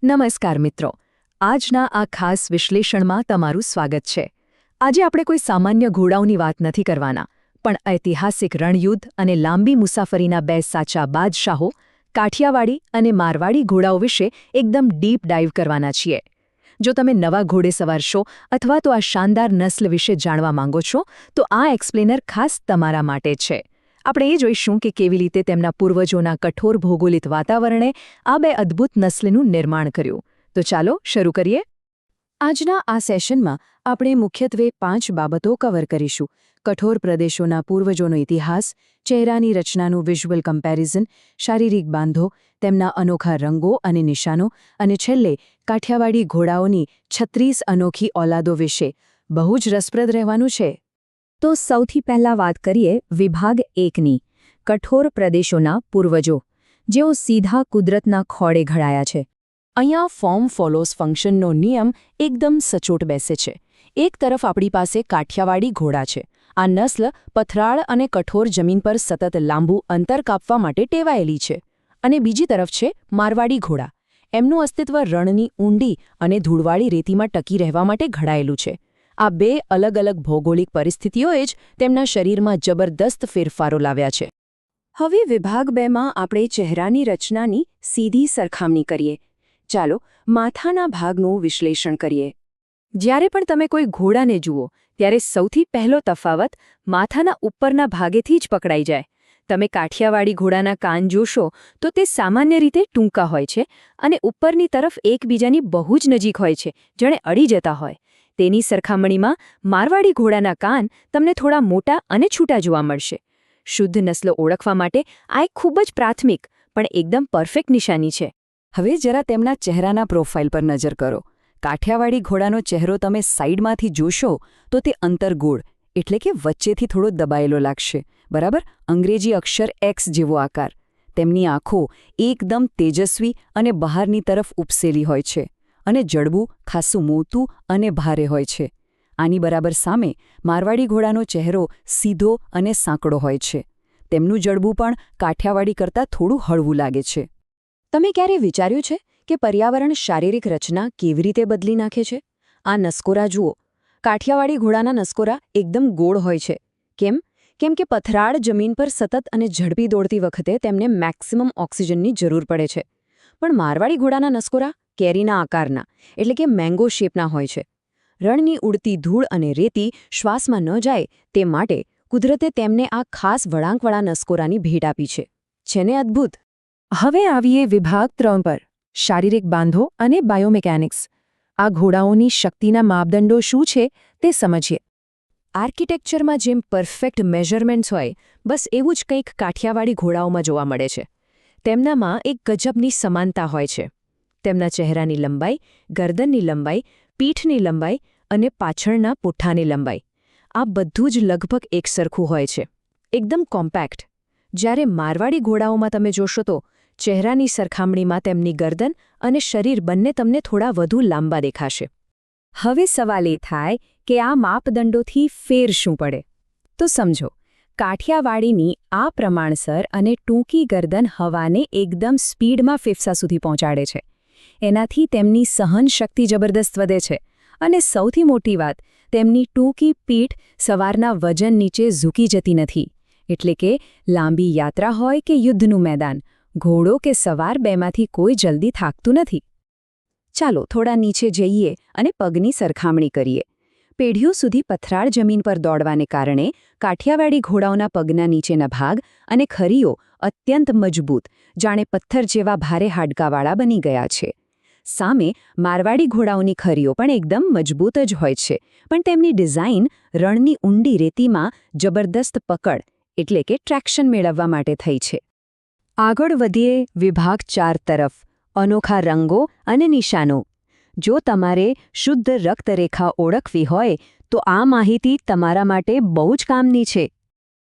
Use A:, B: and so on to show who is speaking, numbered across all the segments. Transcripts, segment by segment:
A: નમસ્કાર મિત્રો, આજના આ ખાસ વિશ્લેષણમાં તમારું સ્વાગત છે. આજે આપણે કોઈ સામાન્ય ઘોડાઓની વાત નથી કરવાના, પણ ઐતિહાસિક રણયુદ્ધ અને લાંબી મુસાફરીના બે સાચા બાદશાહો, કાઠિયાવાડી અને મારવાડી ઘોડાઓ વિશે એકદમ ડીપ ડાઇવ કરવાના છીએ. જો તમે નવા ઘોડેસવાર છો અથવા તો આ શાનદાર નસ્લ વિશે જાણવા માંગો છો, તો આ એક્સપ્લેનર ખાસ તમારા માટે છે. આપણે એ જોઈશું કે કેવી રીતે તેમના પૂર્વજોના કઠોર ભૌગોલિક વાતાવરણે આ બે અદ્ભુત નસ્લનું નિર્માણ કર્યું. તો ચાલો શરૂ કરીએ. આજના આ સેશનમાં આપણે મુખ્યત્વે 5 બાબતો કવર કરીશું: કઠોર પ્રદેશોના પૂર્વજોનો ઇતિહાસ, ચહેરાની રચનાનું વિઝ્યુઅલ કમ્પેરિઝન, શારીરિક બાંધો, તેમના અનોખા રંગો અને નિશાનો, અને છેલ્લે કાઠિયાવાડી ઘોડાઓની 36 અનોખી ઓલાદો વિશે. બહુ જ રસપ્રદ રહેવાનું છે. તો સૌથી પહેલા વાત કરીએ વિભાગ 1ની, કઠોર પ્રદેશોના પૂર્વજો, જેઓ સીધા કુદરતના ખોળે ઘડાયા છે. અહીંયા ફોર્મ ફોલોઝ ફંક્શનનો નિયમ એકદમ સચોટ બેસે છે. એક તરફ આપણી પાસે કાઠિયાવાડી ઘોડા છે. આ નસ્લ પથરાળ અને કઠોર જમીન પર સતત લાંબુ અંતર કાપવા માટે ટેવાયેલી છે. અને બીજી તરફ છે મારવાડી ઘોડા. એમનું અસ્તિત્વ રણની ઊંડી અને ધૂળવાળી રેતીમાં ટકી રહેવા માટે ઘડાયેલું છે. આ બે અલગ અલગ ભૌગોલિક પરિસ્થિતિઓએ જ તેમના શરીરમાં જબરદસ્ત ફેરફારો લાવ્યા છે. હવે વિભાગ 2માં આપણે ચહેરાની રચનાની સીધી સરખામણી કરીએ. ચાલો માથાના ભાગનું વિશ્લેષણ કરીએ. જ્યારે પણ તમે કોઈ ઘોડાને જુઓ, ત્યારે સૌથી પહેલો તફાવત માથાના ઉપરના ભાગેથી જ પકડાઈ જાય. તમે કાઠિયાવાડી ઘોડાના કાન જોશો તો તે સામાન્ય રીતે ટૂંકા હોય છે અને ઉપરની તરફ એકબીજાની બહુ જ નજીક હોય છે, જાણે અડી જતા હોય. તેની સરખામણીમાં મારવાડી ઘોડાના કાન તમને થોડા મોટા અને છૂટા જોવા મળશે. શુદ્ધ નસ્લ ઓળખવા માટે આ એક ખૂબ જ પ્રાથમિક પણ એકદમ પરફેક્ટ નિશાની છે. હવે જરા તેમના ચહેરાના પ્રોફાઇલ પર નજર કરો. કાઠિયાવાડી ઘોડાનો ચહેરો તમે સાઈડમાંથી જોશો તો તે અંતરગોળ, એટલે કે વચ્ચેથી થોડો દબાયેલો લાગશે. બરાબર, અંગ્રેજી અક્ષર એક્સ જેવો આકાર. તેમની આંખો એકદમ તેજસ્વી અને બહારની તરફ ઉપસેલી હોય છે, અને જડબું ખાસું મોટું અને ભારે હોય છે. આની બરાબર સામે મારવાડી ઘોડાનો ચહેરો સીધો અને સાંકડો હોય છે. તેમનું જડબું પણ કાઠિયાવાડી કરતાં થોડું હળવું લાગે છે. તમે ક્યારે વિચાર્યું છે કે પર્યાવરણ શારીરિક રચના કેવી રીતે બદલી નાખે છે? આ નસકોરા જુઓ. કાઠિયાવાડી ઘોડાના નસકોરા એકદમ ગોળ હોય છે. કેમ? કેમ કે પથરાળ જમીન પર સતત અને ઝડપી દોડતી વખતે તેમને મેક્સિમમ ઓક્સિજનની જરૂર પડે છે. પણ મારવાડી ઘોડાના નસકોરા કેરીના આકારના, એટલે કે મેંગો શેપના હોય છે. રણની ઉડતી ધૂળ અને રેતી શ્વાસમાં ન જાય તે માટે કુદરતે તેમને આ ખાસ વળાંકવાળા નસકોરાની ભેટ આપી છે. છે ને અદ્ભુત? હવે આવીએ વિભાગ 3 પર, શારીરિક બાંધો અને બાયોમેકેનિક્સ. આ ઘોડાઓની શક્તિના માપદંડો શું છે તે સમજીએ. આર્કિટેક્ચરમાં જેમ પરફેક્ટ મેઝરમેન્ટ્સ હોય, બસ એવું જ કંઈક કાઠિયાવાડી ઘોડાઓમાં જોવા મળે છે. તેમનામાં એક ગજબની સમાનતા હોય છે. તેમના ચહેરાની લંબાઈ, ગરદનની લંબાઈ, પીઠની લંબાઈ અને પાછળના પુઠ્ઠાની લંબાઈ, આ બધું જ લગભગ એકસરખું હોય છે, એકદમ કોમ્પેક્ટ. જ્યારે મારવાડી ઘોડાઓમાં તમે જોશો તો ચહેરાની સરખામણીમાં તેમની ગરદન અને શરીર બંને તમને થોડા વધુ લાંબા દેખાશે. હવે સવાલ એ થાય કે આ માપદંડોથી ફેર શું પડે? તો સમજો, કાઠિયાવાડીની આ પ્રમાણસર અને ટૂંકી ગરદન હવાને એકદમ સ્પીડમાં ફેફસા સુધી પહોંચાડે છે. એનાથી તેમની સહન શક્તિ જબરદસ્ત વધે છે. અને સૌથી મોટી વાત, તેમની ટૂંકી પીઠ સવારના વજન નીચે ઝૂકી જતી નથી. એટલે કે લાંબી યાત્રા હોય કે યુદ્ધનું મેદાન, ઘોડો કે સવાર બેમાંથી કોઈ જલ્દી થાકતું નથી. ચાલો થોડા નીચે જઈએ અને પગની સરખામણી કરીએ. પેઢીઓ સુધી પથરાળ જમીન પર દોડવાને કારણે કાઠિયાવાડી ઘોડાઓના પગના નીચેના ભાગ અને ખરીઓ અત્યંત મજબૂત, જાણે પથ્થર જેવા ભારે હાડકાવાળા બની ગયા છે. સામે મારવાડી ઘોડાઓની ખરીઓ પણ એકદમ મજબૂત જ હોય છે, પણ તેમની ડિઝાઇન રણની ઊંડી રેતીમાં જબરદસ્ત પકડ, એટલે કે ટ્રેક્શન મેળવવા માટે થઈ છે. આગળ વધીએ વિભાગ 4 તરફ, અનોખા રંગો અને નિશાનો. જો તમારે શુદ્ધ રક્તરેખા ઓળખવી હોય તો આ માહિતી તમારા માટે બહુ જ કામની છે.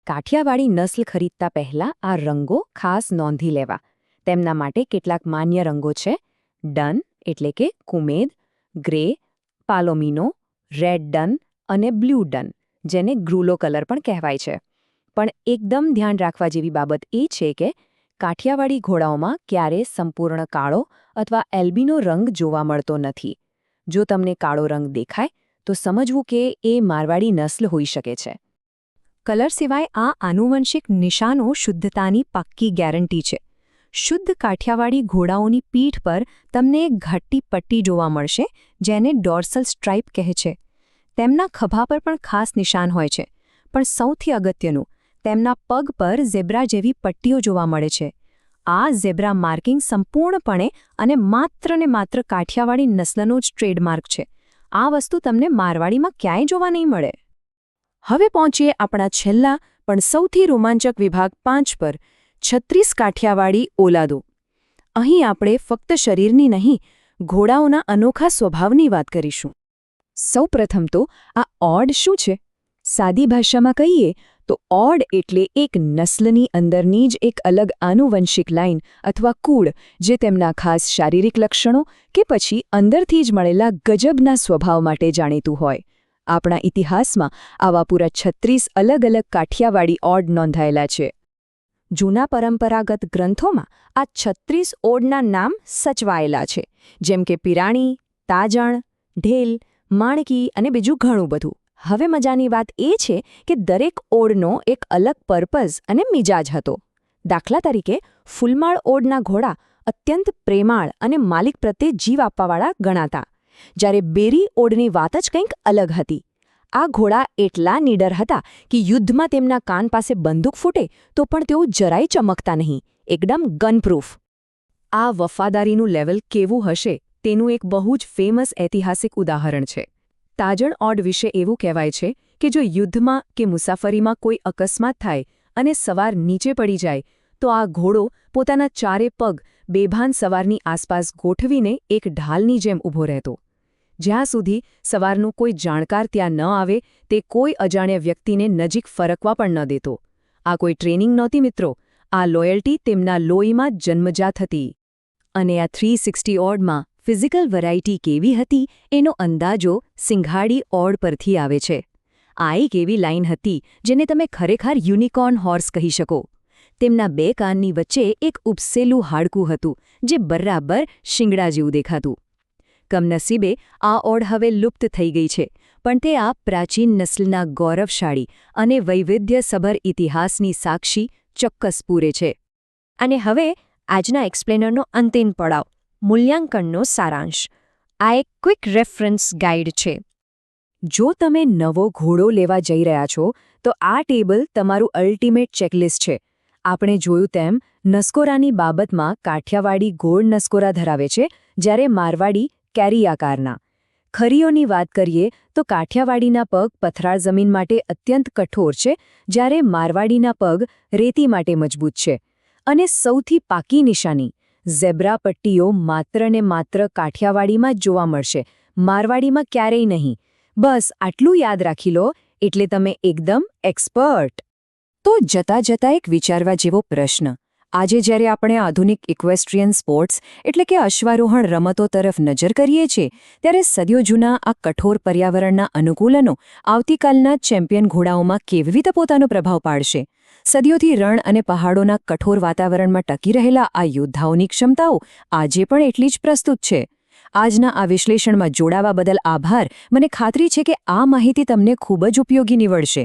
A: કાઠિયાવાડી નસ્લ ખરીદતા પહેલાં આ રંગો ખાસ નોંધી લેવા. તેમના માટે કેટલાક માન્ય રંગો છે: ડન એટલે કે કુમેદ, ગ્રે, પાલોમિનો, રેડ ડન અને બ્લુ ડન, જેને ગ્રુલો કલર પણ કહેવાય છે. પણ એકદમ ધ્યાન રાખવા જેવી બાબત એ છે કે કાઠિયાવાડી ઘોડાઓમાં ક્યારેય સંપૂર્ણ કાળો અથવા એલ્બિનો રંગ જોવા મળતો નથી. જો તમને કાળો રંગ દેખાય તો સમજવું કે એ મારવાડી નસ્લ હોઈ શકે છે. કલર સિવાય આ આનુવંશિક નિશાનો શુદ્ધતાની પાક્કી ગેરંટી છે. શુદ્ધ કાઠિયાવાડી ઘોડાઓની પીઠ પર તમને એક ઘાટી પટ્ટી જોવા મળશે, જેને ડોર્સલ સ્ટ્રાઇપ કહે છે. તેમના ખભા પર પણ ખાસ નિશાન હોય છે, પણ સૌથી અગત્યનું, તેમના પગ પર ઝેબ્રા જેવી પટ્ટીઓ જોવા મળે છે. આ ઝેબ્રા માર્કિંગ સંપૂર્ણપણે અને માત્ર કાઠિયાવાડી નસ્લનો જ ટ્રેડમાર્ક છે. આ વસ્તુ તમને મારવાડીમાં ક્યાંય જોવા નહીં મળે. હવે પહોંચીએ આપણા છેલ્લા પણ સૌથી રોમાંચક વિભાગ 5 પર, 36 કાઠિયાવાડી ઓલાદો. અહીં આપણે ફક્ત શરીરની નહીં, ઘોડાઓના અનોખા સ્વભાવની વાત કરીશું. સૌપ્રથમ તો આ ઓડ શું છે? સાદી ભાષામાં કહીએ તો ઓડ એટલે એક નસ્લની અંદરની જ એક અલગ આનુવંશિક લાઇન અથવા કૂળ, જે તેમના ખાસ શારીરિક લક્ષણો કે પછી અંદરથી જ મળેલા ગજબના સ્વભાવ માટે જાણીતું હોય. આપણા ઇતિહાસમાં આવા પૂરા 36 અલગ કાઠિયાવાડી ઓડ નોંધાયેલા છે. જૂના પરંપરાગત ગ્રંથોમાં આ 36 ઓડના નામ સચવાયેલા છે, જેમ કે પિરાણી, તાજણ, ઢેલ, માણકી અને બીજું ઘણું બધું. હવે મજાની વાત એ છે કે દરેક ઓડનો એક અલગ પર્પઝ અને મિજાજ હતો. દાખલા તરીકે, ફૂલમાળ ઓડના ઘોડા અત્યંત પ્રેમાળ અને માલિક પ્રત્યે જીવ આપવાવાળા ગણાતા, જ્યારે બેરી ઓડની વાત જ કંઈક અલગ હતી. આ ઘોડા એટલા નીડર હતા કે યુદ્ધમાં તેમના કાન પાસે બંદૂક ફૂટે તો પણ તેઓ જરાય ચમકતા નહીં, એકદમ ગનપ્રૂફ. આ વફાદારીનું લેવલ કેવું હશે તેનું એક બહુ જ ફેમસ ઐતિહાસિક ઉદાહરણ છે. તાજણ ઓડ વિશે એવું કહેવાય છે કે જો યુદ્ધમાં કે મુસાફરીમાં કોઈ અકસ્માત થાય અને સવાર નીચે પડી જાય તો આ ઘોડો પોતાના ચારે પગ બેભાન સવારની આસપાસ ગોઠવીને એક ઢાલની જેમ ઊભો રહેતો. જ્યાં સુધી સવારનું કોઈ જાણકાર ત્યાં ન આવે તે કોઈ અજાણ્યા વ્યક્તિને નજીક ફરકવા પણ ન દેતો. આ કોઈ ટ્રેનિંગ નહોતી મિત્રો, આ લોયલ્ટી તેમના લોહીમાં જન્મજાત હતી. અને આ 360 ઓડમાં ફિઝિકલ વેરાયટી કેવી હતી એનો અંદાજો સિંઘાડી ઓડ પરથી આવે છે. આ એક એવી લાઇન હતી જેને તમે ખરેખર યુનિકોર્ન હોર્સ કહી શકો. તેમના બે કાનની વચ્ચે એક ઉપસેલું હાડકું હતું જે બરાબર શિંગડા જેવું દેખાતું. કમનસીબે આ ઓડ હવે લુપ્ત થઈ ગઈ છે, પણ તે આ પ્રાચીન નસ્લના ગૌરવશાળી અને વૈવિધ્યસભર ઇતિહાસની સાક્ષી ચોક્કસ પૂરે છે. અને હવે આજના એક્સપ્લેનરનો અંતિમ પડાવ, મૂલ્યાંકનનો સારાંશ. આ એક ક્વિક રેફરન્સ ગાઇડ છે. જો તમે નવો ઘોડો લેવા જઈ રહ્યા છો તો આ ટેબલ તમારું અલ્ટિમેટ ચેકલિસ્ટ છે. આપણે જોયું તેમ નસકોરાની બાબતમાં કાઠિયાવાડી ગોળ નસકોરા ધરાવે છે, જ્યારે મારવાડી કેરી આકારના. ખરીઓની વાત કરીએ તો કાઠિયાવાડીના પગ પથરાળ જમીન માટે અત્યંત કઠોર છે, જ્યારે મારવાડીના પગ રેતી માટે મજબૂત છે. અને સૌથી પાકી નિશાની, ઝેબ્રા પટ્ટીઓ માત્ર ને માત્ર કાઠિયાવાડીમાં જ જોવા મળશે, મારવાડીમાં ક્યારેય નહીં. બસ આટલું યાદ રાખી લો એટલે તમે એકદમ એક્સપર્ટ. તો જતા એક વિચારવા જેવો પ્રશ્ન. આજે જ્યારે આપણે આધુનિક ઇક્વેસ્ટ્રિયન સ્પોર્ટ્સ એટલે કે અશ્વારોહણ રમતો તરફ નજર કરીએ છીએ, ત્યારે સદીઓ જૂના આ કઠોર પર્યાવરણના અનુકૂલનો આવતીકાલના ચેમ્પિયન ઘોડાઓમાં કેવી રીતે પોતાનો પ્રભાવ પાડશે? સદીઓથી રણ અને પહાડોના કઠોર વાતાવરણમાં ટકી રહેલા આ યોદ્ધાઓની ક્ષમતાઓ આજે પણ એટલી જ પ્રસ્તુત છે. આજના આ વિશ્લેષણમાં જોડાવા બદલ આભાર. મને ખાતરી છે કે આ માહિતી તમને ખૂબ જ ઉપયોગી નીવડશે.